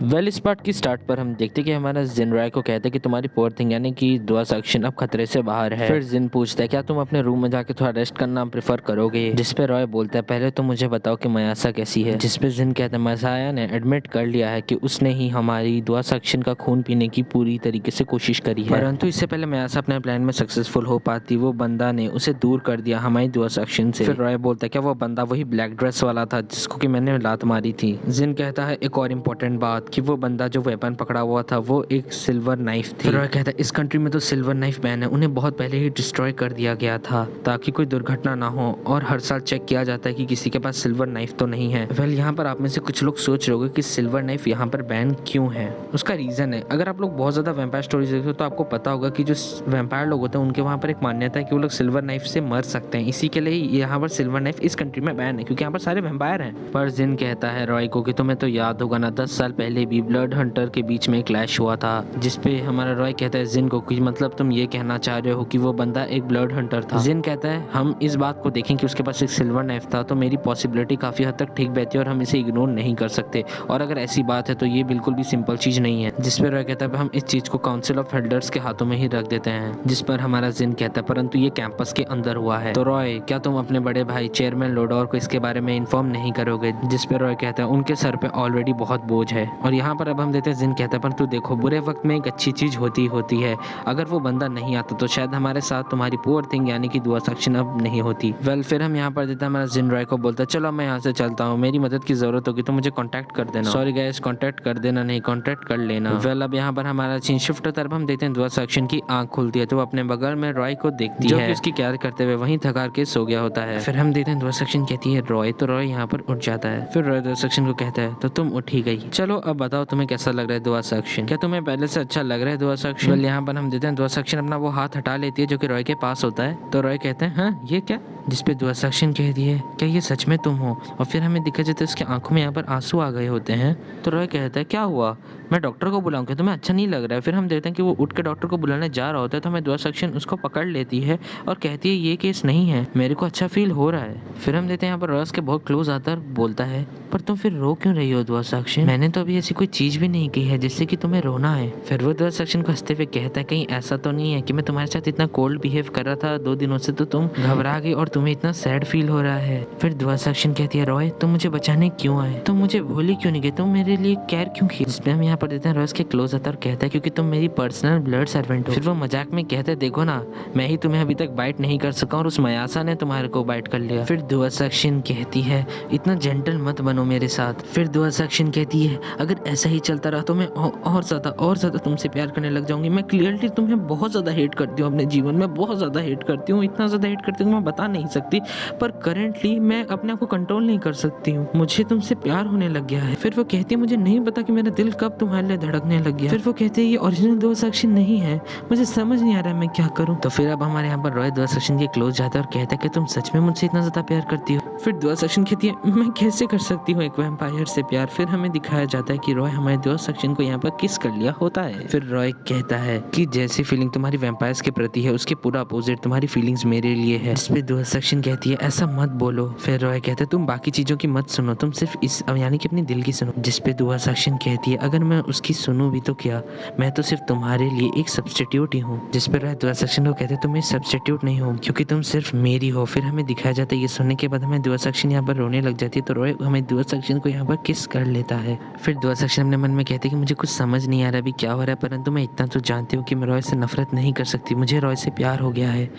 इस पार्ट की स्टार्ट पर हम देखते कि हमारा जिन रॉय को कहता है कि तुम्हारी पुअर थिंग यानी कि दुआ सेक्शन अब खतरे से बाहर है। फिर जिन पूछता है क्या तुम अपने रूम में जाके थोड़ा रेस्ट करना प्रेफर करोगे, जिस पे रॉय बोलता है पहले तो मुझे बताओ कि मयासा कैसी है। जिस पे जिन कहता है मसाया ने एडमिट कर लिया है कि उसने ही हमारी दुआ सेक्शन का खून पीने की पूरी तरीके से कोशिश करी है, परंतु इससे पहले मयासा अपने प्लान में सक्सेसफुल हो पाती वो बंदा ने उसे दूर कर दिया हमारी दुआ सेक्शन से। फिर रॉय बोलता है क्या वो बंदा वही ब्लैक ड्रेस वाला था जिसको कि मैंने लात मारी थी। जिन कहता है एक और इम्पोर्टेंट बात कि वो बंदा जो वेपन पकड़ा हुआ था वो एक सिल्वर नाइफ थी। रॉय कहता है इस कंट्री में तो सिल्वर नाइफ बैन है, उन्हें बहुत पहले ही डिस्ट्रॉय कर दिया गया था ताकि कोई दुर्घटना ना हो, और हर साल चेक किया जाता है कि किसी के पास सिल्वर नाइफ तो नहीं है। यहाँ पर आप में से कुछ लोग सोच रहे होंगे कि सिल्वर नाइफ यहाँ पर बैन क्यों है। उसका रीजन है, अगर आप लोग बहुत ज्यादा वैम्पायर स्टोरीज देखते हो तो आपको पता होगा कि जो वैम्पायर लोग होते हैं उनके वहाँ पर एक मान्यता है कि वो लोग सिल्वर नाइफ से मर सकते हैं, इसी के लिए यहाँ पर सिल्वर नाइफ इस कंट्री में बैन है क्योंकि यहाँ पर सारे वैम्पायर हैं। पर जिन कहता है रॉय को कि तुम्हें तो याद होगा ना 10 साल पहले भी ब्लड हंटर के बीच में क्लैश हुआ था, जिसपे हमारा रॉय कहता है जिन को कि मतलब तुम ये कहना चाह रहे हो कि वो बंदा एक ब्लड हंटर था। जिन कहता है हम इस बात को देखें कि उसके पास एक सिल्वर नाइफ था तो मेरी पॉसिबिलिटी काफी हद तक ठीक बैठती है और हम इसे इग्नोर नहीं कर सकते, और अगर ऐसी बात है तो ये बिल्कुल भी सिंपल चीज नहीं है। जिस पर रॉय कहता है हम इस चीज को काउंसिल ऑफ एल्डर्स के हाथों में ही रख देते हैं, जिस पर हमारा जिन कहता है परंतु ये कैंपस के अंदर हुआ है तो रॉय क्या तुम अपने बड़े भाई चेयरमैन लोडोर को इसके बारे में इन्फॉर्म नहीं करोगे। जिस पर रॉय कहता है उनके सर पे ऑलरेडी बहुत बोझ है। और यहाँ पर अब हम देते हैं जिन कहता है पर तू देखो बुरे वक्त में एक अच्छी चीज होती है, अगर वो बंदा नहीं आता तो शायद हमारे साथ तुम्हारी पुअर थिंग यानी कि दुआ सेक्शन अब नहीं होती। फिर हम यहाँ पर देते हैं हमारा जिन रॉय को बोलता है चलो मैं यहाँ से चलता हूँ, मेरी मदद की जरूरत होगी तो मुझे कांटेक्ट कर देना। सॉरी गाइस, कांटेक्ट कर देना नहीं कांटेक्ट कर लेना। अब यहाँ पर हमारा सीन शिफ्ट होता है, हम देखते हैं दुआ सेक्शन की आंख खुलती है तो वो अपने बगल में रॉय को देखती है जो कि उसकी केयर करते हुए वहीं थकार के सो गया होता है। फिर हम देखते हैं दुआ सेक्शन कहती है रॉय, तो रॉय यहाँ पर उठ जाता है। फिर रॉय दुआ सेक्शन को कहता है तो तुम उठ ही गई, चलो अब बताओ तुम्हें कैसा लग रहा है दुआ सेक्शन, क्या तुम्हें पहले से अच्छा लग रहा है दुआ सेक्शन। यहाँ पर हम देते हैं दुआ सेक्शन अपना वो हाथ हटा लेती है जो कि रॉय के पास होता है, तो रॉय कहते हैं हाँ ये क्या, जिसपे दुआ सेक्शन कहती है क्या ये सच में तुम हो, और फिर हमें दिखा जाता है उसकी आंखों में यहाँ पर आंसू आ गए होते हैं। तो रॉय कहता है क्या हुआ, मैं डॉक्टर को बुलाऊं क्या, तुम्हें अच्छा नहीं लग रहा है। फिर हम देखते हैं कि वो उठ के डॉक्टर को बुलाने जा रहा होता है तो हमें दुआ सेक्शन उसको पकड़ लेती है और कहती है ये केस नहीं है, मेरे को अच्छा फील हो रहा है। फिर हम देखते हैं यहाँ पर रॉय के बहुत क्लोज आता है, बोलता है पर तुम फिर रो क्यों रही हो दुआ सेक्शन, मैंने तो अभी ऐसी कोई चीज भी नहीं की है जिससे कि तुम्हें रोना है। फिर वो दुआ सेक्शन को हंसते हुए कहता है कहीं ऐसा तो नहीं है कि मैं तुम्हारे साथ इतना कोल्ड बिहेव कर रहा था 2 दिनों से तो तुम घबरा गई और तुम्हें इतना सैड फील हो रहा है। फिर दुआ सेक्शन कहती है रॉय तुम मुझे बचाने क्यों आए, तुम मुझे भूली क्यों नहीं गए, तुम मेरे लिए केयर क्यों की। जिसपे हम यहाँ पर देते हैं रॉय के क्लोज आता है और कहता है क्योंकि तुम मेरी पर्सनल ब्लड सर्वेंट हो। फिर वो मजाक में कहते हैं देखो ना मैं ही तुम्हें अभी तक बाइट नहीं कर सका और उस मयासा ने तुम्हारे को बाइट कर लिया। फिर दुआ सेक्शन कहती है इतना जेंटल मत बनो मेरे साथ। फिर दुआ सेक्शन कहती है अगर ऐसा ही चलता रहा तो मैं और ज्यादा तुमसे प्यार करने लग जाऊंगी। मैं क्लियरली तुम्हें बहुत ज्यादा हेट करती हूँ, अपने जीवन में बहुत ज्यादा हेट करती हूँ, इतना ज्यादा हेट करती हूँ मैं बता नहीं सकती, पर करेंटली मैं अपने आप को कंट्रोल नहीं कर सकती हूँ, मुझे तुमसे प्यार होने लग गया है। फिर वो कहती है मुझे नहीं पता कि मेरा दिल कब तुम्हारे लिए धड़कने लग गया। फिर वो कहते हैं ये ओरिजिनल दुआ सेक्शन नहीं है, मुझे समझ नहीं आ रहा है मैं क्या करूँ। तो फिर अब हमारे यहाँ पर रॉय दुआ सेक्शन के क्लोज जाता है और कहता है कि तुम सच में मुझसे इतना ज्यादा प्यार करती हो। फिर दुआ सेक्शन कहती है मैं कैसे कर सकती हूँ एक वैम्पायर से प्यार। फिर हमें दिखाया जाता है कि रॉय हमारे दुआ सेक्शन को यहाँ पर किस कर लिया होता है। फिर रॉय कहता है कि जैसी फीलिंग तुम्हारी वैम्पायर्स के प्रति है उसके पूरा अपोजिट तुम्हारी फीलिंग्स मेरे लिए है। जिस पे दुआ सेक्शन कहती है ऐसा मत बोलो। फिर रॉय कहता है तुम बाकी चीजों की मत सुनो, तुम सिर्फ इस यानी कि अपनी दिल की सुनो। जिस पे दुआ सेक्शन कहती है अगर मैं उसकी सुनूं भी तो क्या, मैं तो सिर्फ तुम्हारे लिए एक सब्स्टिट्यूट ही हूँ। जिस पर रॉय दुआ सेक्शन को कहते हैं तुम एक सब्स्टिट्यूट नहीं हो क्योंकि तुम सिर्फ मेरी हो। फिर हमें दिखाया जाता है ये सुनने के बाद हमें दुआ सेक्शन यहाँ पर रोने लग जाती है तो रॉय हमें दुआ सेक्शन को यहाँ पर किस कर लेता है। फिर दुआ सेक्शन अपने मन में कहते हैं कि मुझे कुछ समझ नहीं आ रहा अभी क्या हो रहा है, परंतु मैं इतना तो जानती हूँ कि मैं रॉय से नफरत नहीं कर सकती, मुझे रॉय से प्यार हो गया है।